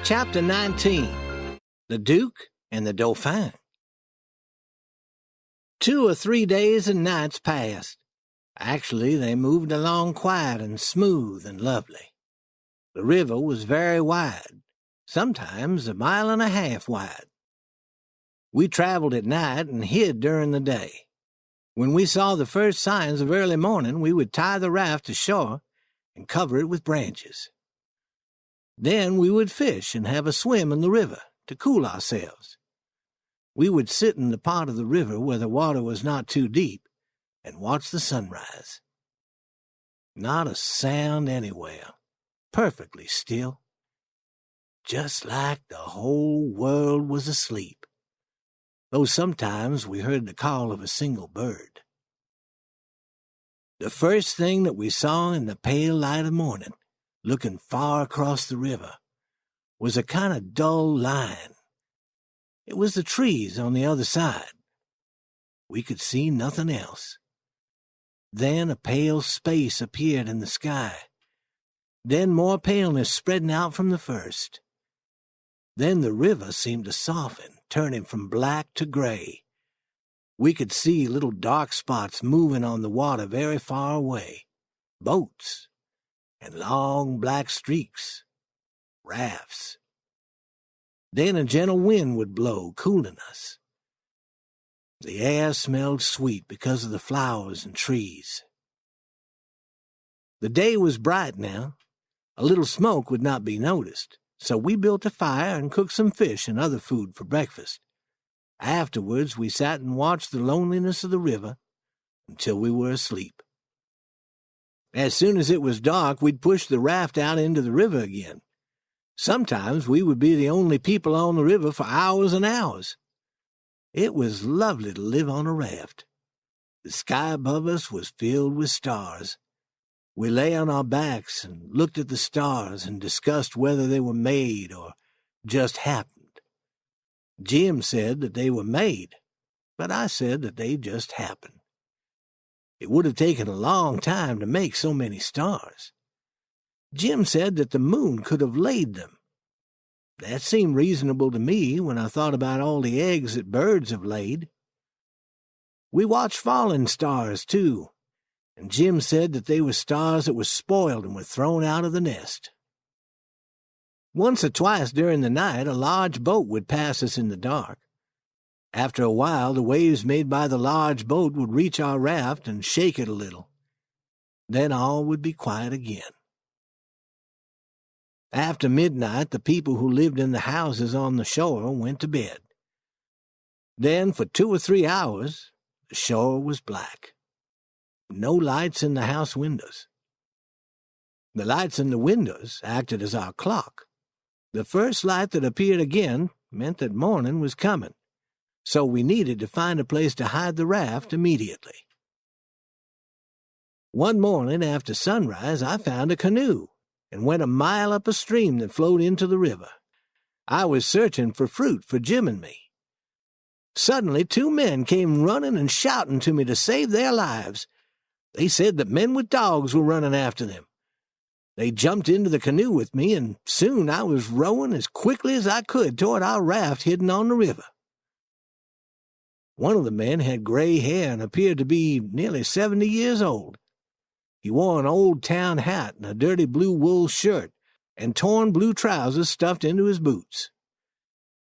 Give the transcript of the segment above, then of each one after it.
Chapter 19. The Duke and the Dauphin. 2 or 3 days and nights passed. Actually, they moved along quiet and smooth and lovely. The river was very wide, sometimes 1.5 miles wide. We traveled at night and hid during the day. When we saw the first signs of early morning, we would tie the raft to shore and cover it with branches. Then we would fish and have a swim in the river to cool ourselves. We would sit in the part of the river where the water was not too deep and watch the sunrise. Not a sound anywhere, perfectly still, just like the whole world was asleep, though sometimes we heard the call of a single bird. The first thing that we saw in the pale light of morning, looking far across the river, was a kind of dull line. It was the trees on the other side. We could see nothing else. Then a pale space appeared in the sky. Then more paleness spreading out from the first. Then the river seemed to soften, turning from black to gray. We could see little dark spots moving on the water very far away. Boats. And long black streaks, rafts. Then a gentle wind would blow, cooling us. The air smelled sweet because of the flowers and trees. The day was bright now. A little smoke would not be noticed, so we built a fire and cooked some fish and other food for breakfast. Afterwards, we sat and watched the loneliness of the river until we were asleep. As soon as it was dark, we'd push the raft out into the river again. Sometimes we would be the only people on the river for hours and hours. It was lovely to live on a raft. The sky above us was filled with stars. We lay on our backs and looked at the stars and discussed whether they were made or just happened. Jim said that they were made, but I said that they just happened. It would have taken a long time to make so many stars. Jim said that the moon could have laid them. That seemed reasonable to me when I thought about all the eggs that birds have laid. We watched falling stars, too, and Jim said that they were stars that were spoiled and were thrown out of the nest. Once or twice during the night, a large boat would pass us in the dark. After a while, the waves made by the large boat would reach our raft and shake it a little. Then all would be quiet again. After midnight, the people who lived in the houses on the shore went to bed. Then, for 2 or 3 hours, the shore was black. No lights in the house windows. The lights in the windows acted as our clock. The first light that appeared again meant that morning was coming, so we needed to find a place to hide the raft immediately. One morning after sunrise, I found a canoe and went 1 mile up a stream that flowed into the river. I was searching for fruit for Jim and me. Suddenly 2 men came running and shouting to me to save their lives. They said that men with dogs were running after them. They jumped into the canoe with me, and soon I was rowing as quickly as I could toward our raft hidden on the river. One of the men had gray hair and appeared to be nearly 70 years old. He wore an old town hat and a dirty blue wool shirt and torn blue trousers stuffed into his boots.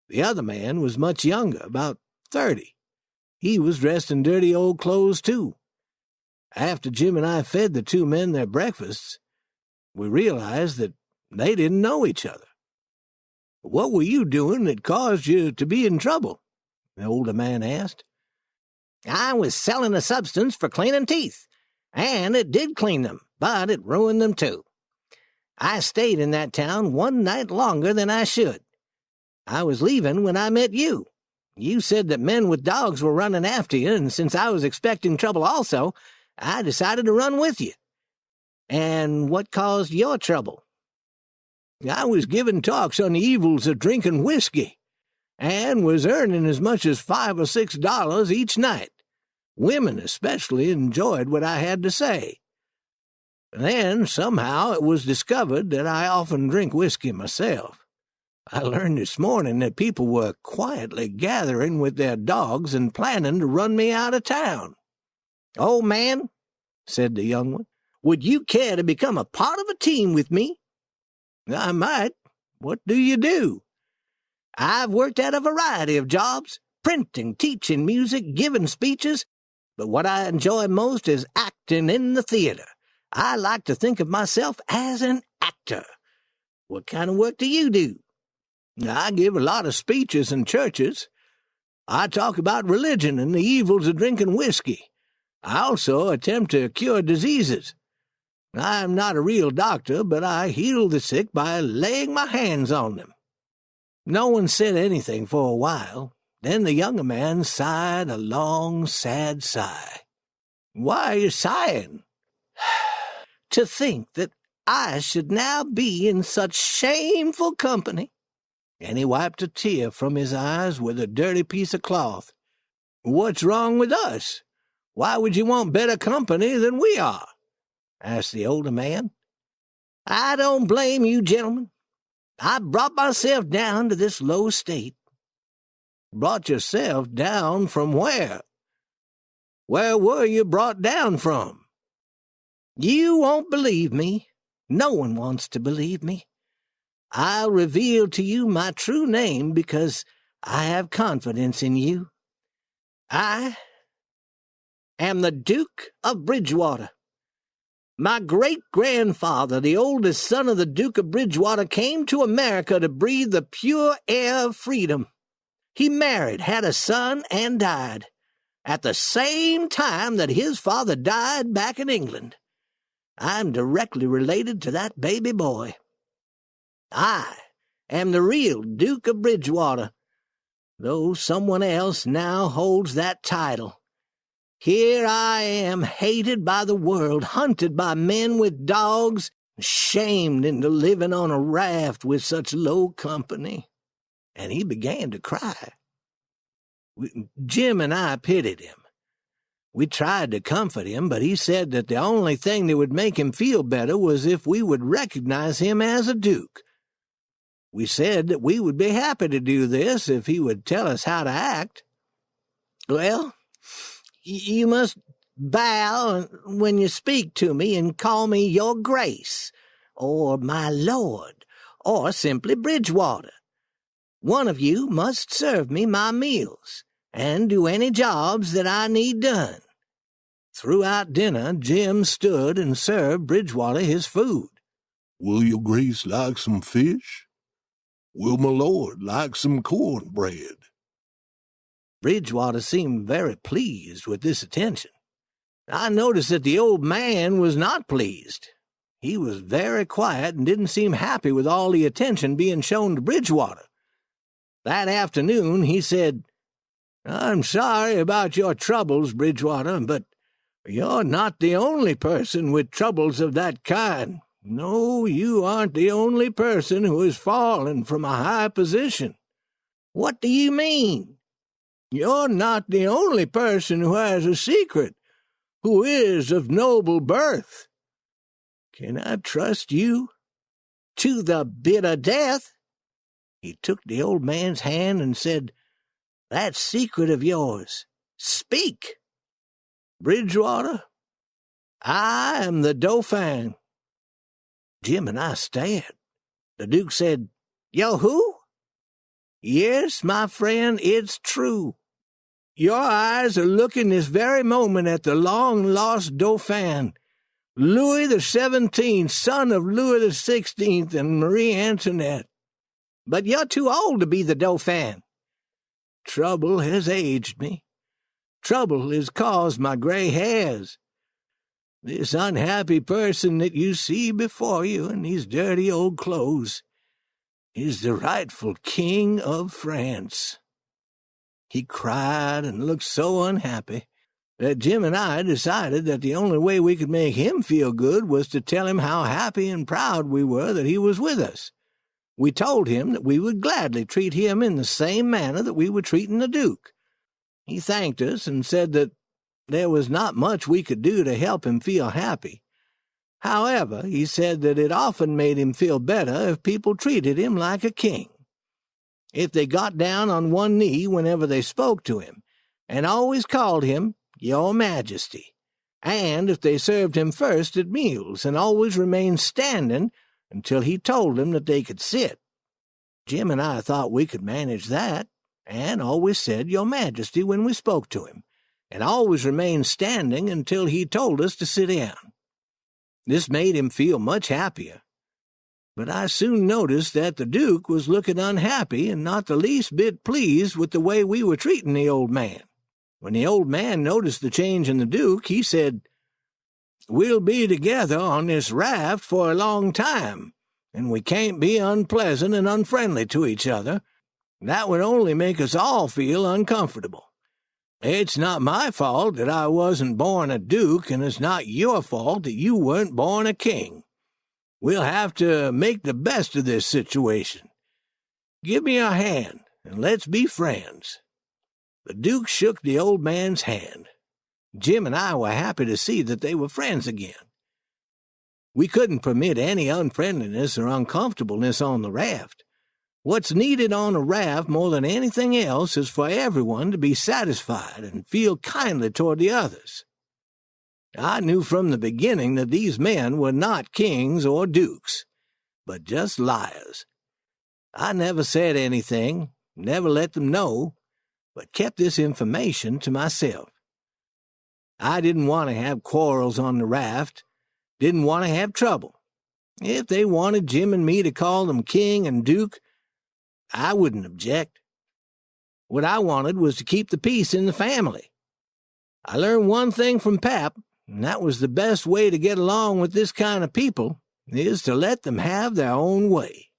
The other man was much younger, about 30. He was dressed in dirty old clothes, too. After Jim and I fed the 2 men their breakfasts, we realized that they didn't know each other. "What were you doing that caused you to be in trouble?" the older man asked. "I was selling a substance for cleaning teeth, and it did clean them, but it ruined them too. I stayed in that town 1 night longer than I should. I was leaving when I met you. You said that men with dogs were running after you, and since I was expecting trouble also, I decided to run with you. And what caused your trouble?" "I was giving talks on the evils of drinking whiskey, and was earning as much as $5 or $6 each night. Women especially enjoyed what I had to say. Then, somehow, it was discovered that I often drink whiskey myself. I learned this morning that people were quietly gathering with their dogs and planning to run me out of town." "Old man," said the young one, "would you care to become a part of a team with me?" "I might. What do you do?" "I've worked at a variety of jobs, printing, teaching music, giving speeches, but what I enjoy most is acting in the theater. I like to think of myself as an actor." "What kind of work do you do?" "I give a lot of speeches in churches. I talk about religion and the evils of drinking whiskey. I also attempt to cure diseases. I'm not a real doctor, but I heal the sick by laying my hands on them." No one said anything for a while. Then the younger man sighed a long, sad sigh. "Why are you sighing?" "To think that I should now be in such shameful company." And he wiped a tear from his eyes with a dirty piece of cloth. "What's wrong with us? Why would you want better company than we are?" asked the older man. "I don't blame you, gentlemen. I brought myself down to this low state." "Brought yourself down from where? Where were you brought down from?" "You won't believe me. No one wants to believe me. I'll reveal to you my true name because I have confidence in you. I am the Duke of Bridgewater. My great-grandfather, the oldest son of the Duke of Bridgewater, came to America to breathe the pure air of freedom. He married, had a son, and died, at the same time that his father died back in England. I'm directly related to that baby boy. I am the real Duke of Bridgewater, though someone else now holds that title. Here I am, hated by the world, hunted by men with dogs, shamed into living on a raft with such low company." And he began to cry. Jim and I pitied him. We tried to comfort him, but he said that the only thing that would make him feel better was if we would recognize him as a duke. We said that we would be happy to do this if he would tell us how to act. "Well, you must bow when you speak to me and call me Your Grace, or my Lord, or simply Bridgewater. One of you must serve me my meals and do any jobs that I need done." Throughout dinner, Jim stood and served Bridgewater his food. "Will your grace like some fish? Will my lord like some cornbread?" Bridgewater seemed very pleased with this attention. I noticed that the old man was not pleased. He was very quiet and didn't seem happy with all the attention being shown to Bridgewater. That afternoon he said, "I'm sorry about your troubles, Bridgewater, but you're not the only person with troubles of that kind. No, you aren't the only person who has fallen from a high position." "What do you mean?" "You're not the only person who has a secret, who is of noble birth. Can I trust you?" "To the bitter death." He took the old man's hand and said, "That secret of yours, speak." "Bridgewater, I am the Dauphin." Jim and I stared. The Duke said, "Yo who?" "Yes, my friend, it's true. Your eyes are looking this very moment at the long-lost Dauphin, Louis XVII, son of Louis XVI and Marie Antoinette. But you're too old to be the Dauphin. Trouble has aged me. Trouble has caused my gray hairs. This unhappy person that you see before you in these dirty old clothes is the rightful King of France." He cried and looked so unhappy that Jim and I decided that the only way we could make him feel good was to tell him how happy and proud we were that he was with us. We told him that we would gladly treat him in the same manner that we were treating the Duke. He thanked us and said that there was not much we could do to help him feel happy. However, he said that it often made him feel better if people treated him like a king. if they got down on one knee whenever they spoke to him, and always called him Your Majesty, and if they served him first at meals, and always remained standing until he told them that they could sit. Jim and I thought we could manage that, and always said Your Majesty when we spoke to him, and always remained standing until he told us to sit down. This made him feel much happier. But I soon noticed that the Duke was looking unhappy and not the least bit pleased with the way we were treating the old man. When the old man noticed the change in the Duke, he said, "We'll be together on this raft for a long time, and we can't be unpleasant and unfriendly to each other. That would only make us all feel uncomfortable. It's not my fault that I wasn't born a duke, and it's not your fault that you weren't born a king. We'll have to make the best of this situation. Give me your hand, and let's be friends." The Duke shook the old man's hand. Jim and I were happy to see that they were friends again. We couldn't permit any unfriendliness or uncomfortableness on the raft. What's needed on a raft more than anything else is for everyone to be satisfied and feel kindly toward the others. I knew from the beginning that these men were not kings or dukes, but just liars. I never said anything, never let them know, but kept this information to myself. I didn't want to have quarrels on the raft, didn't want to have trouble. If they wanted Jim and me to call them king and duke, I wouldn't object. What I wanted was to keep the peace in the family. I learned one thing from Pap, and that was the best way to get along with this kind of people is to let them have their own way.